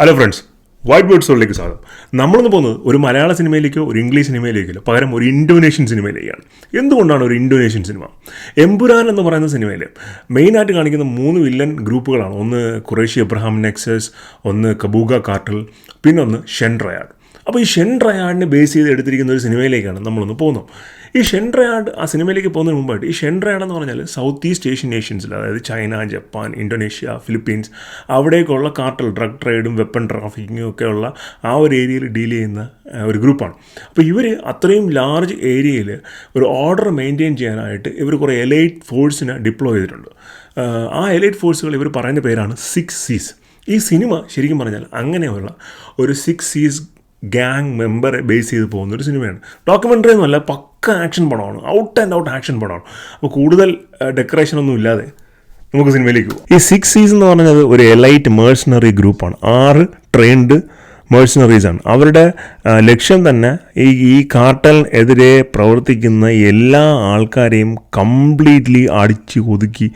Hello friends, white bird സോളിലേക്ക് സ്വാഗതം. നമ്മളിന്ന് പോകുന്നത് ഒരു മലയാള സിനിമയിലേക്കോ ഒരു ഇംഗ്ലീഷ് സിനിമയിലേക്കോ പകരം ഒരു ഇന്തോനേഷ്യൻ സിനിമയിലേക്കാണ്. എന്തുകൊണ്ടാണ് ഒരു ഇന്തോനേഷ്യൻ സിനിമ? എമ്പുരാൻ എന്ന് പറയുന്ന സിനിമയിൽ മെയിനായിട്ട് കാണിക്കുന്ന 3 വില്ലൻ ഗ്രൂപ്പുകളാണ്. ഒന്ന് ഖുറേഷി എബ്രഹാം നെക്സസ്, ഒന്ന് കബൂഗ കാർട്ടൽ, പിന്നെ ഒന്ന് ഷെൻ റയാഡ്. അപ്പോൾ ഈ ഷെൻ റയാഡിനെ ബേസ് ചെയ്ത് എടുത്തിരിക്കുന്ന ഒരു സിനിമയിലേക്കാണ് നമ്മളൊന്ന് പോകുന്നത്. ഈ ഷെൻ റയാഡ് ആ സിനിമയിലേക്ക് പോകുന്നതിന് മുമ്പായിട്ട് ഈ ഷെൻ റയാഡ് എന്ന് പറഞ്ഞാൽ സൗത്ത് ഈസ്റ്റ് ഏഷ്യൻ നേഷൻസിൽ, അതായത് ചൈന, ജപ്പാൻ, ഇന്തോനേഷ്യ, ഫിലിപ്പീൻസ്, അവിടേക്കുള്ള കാർട്ടൽ, ഡ്രഗ് ട്രേഡും വെപ്പൺ ട്രാഫിക്കിങ്ങും ഒക്കെയുള്ള ആ ഒരു ഏരിയയിൽ ഡീൽ ചെയ്യുന്ന ഒരു ഗ്രൂപ്പാണ്. അപ്പോൾ ഇവർ അത്രയും ലാർജ് ഏരിയയിൽ ഒരു ഓർഡർ മെയിൻറ്റെയിൻ ചെയ്യാനായിട്ട് ഇവർ കുറേ എലൈറ്റ് ഫോഴ്സിനെ ഡിപ്ലോയ് ചെയ്തിട്ടുണ്ട്. ആ എലൈറ്റ് ഫോഴ്സുകൾ ഇവർ പറയുന്ന പേരാണ് 6 Seas. ഈ സിനിമ ശരിക്കും പറഞ്ഞാൽ അങ്ങനെയുള്ള ഒരു 6 Seas ഗ്യാങ് മെമ്പറെ ബേസ് ചെയ്ത് പോകുന്നൊരു സിനിമയാണ്. ഡോക്യുമെൻ്ററി ഒന്നുമല്ല, പക്ക ആക്ഷൻ പടമാണ്, ഔട്ട് ആൻഡ് ഔട്ട് ആക്ഷൻ പടമാണ്. അപ്പോൾ കൂടുതൽ ഡെക്കറേഷനൊന്നും ഇല്ലാതെ നമുക്ക് സിനിമയിലേക്ക് പോകും. ഈ 6 Seas എന്ന് പറഞ്ഞത് ഒരു എലൈറ്റ് മേഴ്സണറി ഗ്രൂപ്പാണ്. 6 ട്രെയിൻഡ് മേഴ്സണറീസാണ്. അവരുടെ ലക്ഷ്യം തന്നെ ഈ കാർട്ടലിനെതിരെ പ്രവർത്തിക്കുന്ന എല്ലാ ആൾക്കാരെയും കംപ്ലീറ്റ്ലി അടിച്ച് ഒതുക്കി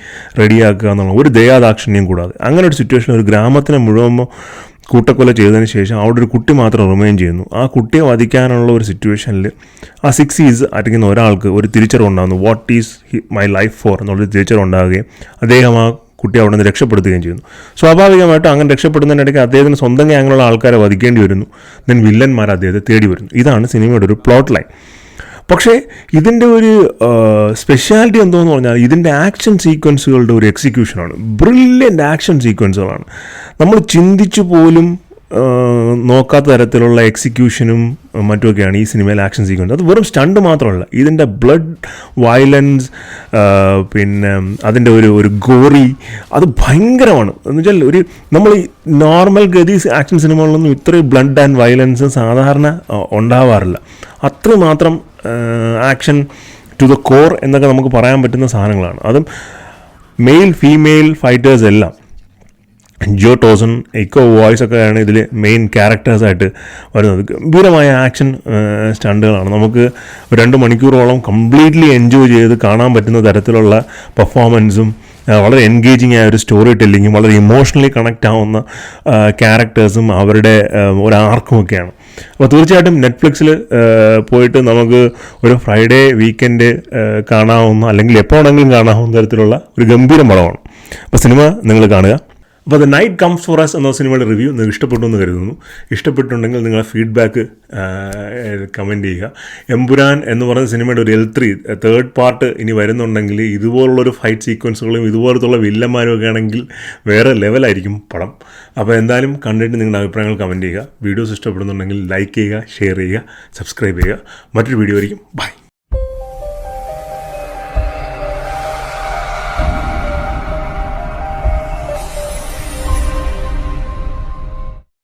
റെഡിയാക്കുക എന്നുള്ള ഒരു ദയാദാക്ഷിണ്യം കൂടാതെ. അങ്ങനെ ഒരു സിറ്റുവേഷൻ ഒരു ഗ്രാമത്തിനെ മുഴുവൻ കൂട്ടക്കൊല ചെയ്തതിന് ശേഷം അവിടെ ഒരു കുട്ടി മാത്രം റിമെയിൻ ചെയ്യുന്നു. ആ കുട്ടിയെ വധിക്കാനുള്ള ഒരു സിറ്റുവേഷനിൽ ആ 6 Seas അടിക്കുന്ന ഒരാൾക്ക് ഒരു തിരിച്ചറിവുണ്ടാകുന്നു. What is my life for എന്നുള്ളൊരു തിരിച്ചറിവുണ്ടാകുകയും അദ്ദേഹം ആ കുട്ടി അവിടെ നിന്ന് രക്ഷപ്പെടുത്തുകയും ചെയ്യുന്നു. സ്വാഭാവികമായിട്ടും അങ്ങനെ രക്ഷപ്പെടുന്നതിനിടയ്ക്ക് അദ്ദേഹത്തിന് സ്വന്തം ഗ്യാങ്ങിലുള്ള ആൾക്കാരെ വധിക്കേണ്ടി വരുന്നു. ദെൻ വില്ലന്മാർ അദ്ദേഹത്തെ തേടി വരുന്നു. ഇതാണ് സിനിമയുടെ ഒരു പ്ലോട്ട് ലൈൻ. പക്ഷേ ഇതിൻ്റെ ഒരു സ്പെഷ്യാലിറ്റി എന്തോന്ന് പറഞ്ഞാൽ ഇതിൻ്റെ ആക്ഷൻ സീക്വൻസുകളുടെ ഒരു എക്സിക്യൂഷനാണ്. Brilliant action സീക്വൻസുകളാണ്. നമ്മൾ ചിന്തിച്ചു പോലും നോക്കാത്ത തരത്തിലുള്ള എക്സിക്യൂഷനും മറ്റുമൊക്കെയാണ് ഈ സിനിമയിൽ ആക്ഷൻ സീക്വൻസ്. അത് വെറും സ്റ്റണ്ട് മാത്രമല്ല, ഇതിൻ്റെ ബ്ലഡ് വയലൻസ്, പിന്നെ അതിൻ്റെ ഒരു ഗോറി, അത് ഭയങ്കരമാണ്. എന്ന് വെച്ചാൽ നമ്മൾ ഈ നോർമൽ ഗതി ആക്ഷൻ സിനിമകളിലൊന്നും ഇത്രയും ബ്ലഡ് ആൻഡ് വയലൻസ് സാധാരണ ഉണ്ടാവാറില്ല. അത്രമാത്രം ആക്ഷൻ ടു ദ കോർ എന്നൊക്കെ നമുക്ക് പറയാൻ പറ്റുന്ന സാധനങ്ങളാണ്. അതും മെയിൽ ഫീമെയിൽ ഫൈറ്റേഴ്സ് എല്ലാം. ജോ ടോസൺ, ഇക്കോ വോയ്സ് ഒക്കെയാണ് ഇതിൽ മെയിൻ ക്യാരക്ടേഴ്സായിട്ട് വരുന്നത്. ഗംഭീരമായ ആക്ഷൻ സ്റ്റണ്ടുകളാണ്. നമുക്ക് 2 മണിക്കൂറോളം കംപ്ലീറ്റ്ലി എൻജോയ് ചെയ്ത് കാണാൻ പറ്റുന്ന തരത്തിലുള്ള പെർഫോമൻസും വളരെ എൻഗേജിങ് ആയ ഒരു സ്റ്റോറി ടെല്ലിങ്ങും വളരെ ഇമോഷണലി കണക്റ്റ് ആവുന്ന ക്യാരക്ടേഴ്സും അവരുടെ ഒരു ആർക്കും ഒക്കെയാണ്. അപ്പോൾ തീർച്ചയായിട്ടും നെറ്റ്ഫ്ലിക്സിൽ പോയിട്ട് നമുക്ക് ഒരു ഫ്രൈഡേ വീക്കെൻഡ് കാണാവുന്ന, അല്ലെങ്കിൽ എപ്പോൾ വേണമെങ്കിലും കാണാവുന്ന തരത്തിലുള്ള ഒരു ഗംഭീരം പടമാണ്. അപ്പോൾ സിനിമ നിങ്ങൾ കാണുക. അപ്പോൾ the night comes for us എന്ന സിനിമയുടെ റിവ്യൂ നിങ്ങൾക്ക് ഇഷ്ടപ്പെട്ടു എന്ന് കരുതുന്നു. ഇഷ്ടപ്പെട്ടുണ്ടെങ്കിൽ നിങ്ങളുടെ ഫീഡ്ബാക്ക് കമൻറ്റ് ചെയ്യുക. എമ്പുരാൻ എന്ന് പറയുന്ന സിനിമയുടെ ഒരു L3 തേർഡ് പാർട്ട് ഇനി വരുന്നുണ്ടെങ്കിൽ ഇതുപോലുള്ളൊരു ഫൈറ്റ് സീക്വൻസുകളും ഇതുപോലത്തുള്ള വില്ലന്മാരും ഒക്കെ ആണെങ്കിൽ വേറെ ലെവലായിരിക്കും പടം. അപ്പോൾ എന്തായാലും കണ്ടിട്ട് നിങ്ങളുടെ അഭിപ്രായങ്ങൾ കമൻറ്റ് ചെയ്യുക. വീഡിയോസ് ഇഷ്ടപ്പെടുന്നുണ്ടെങ്കിൽ ലൈക്ക് ചെയ്യുക, ഷെയർ ചെയ്യുക, സബ്സ്ക്രൈബ് ചെയ്യുക. മറ്റൊരു വീഡിയോ ആയിരിക്കും. ബൈ.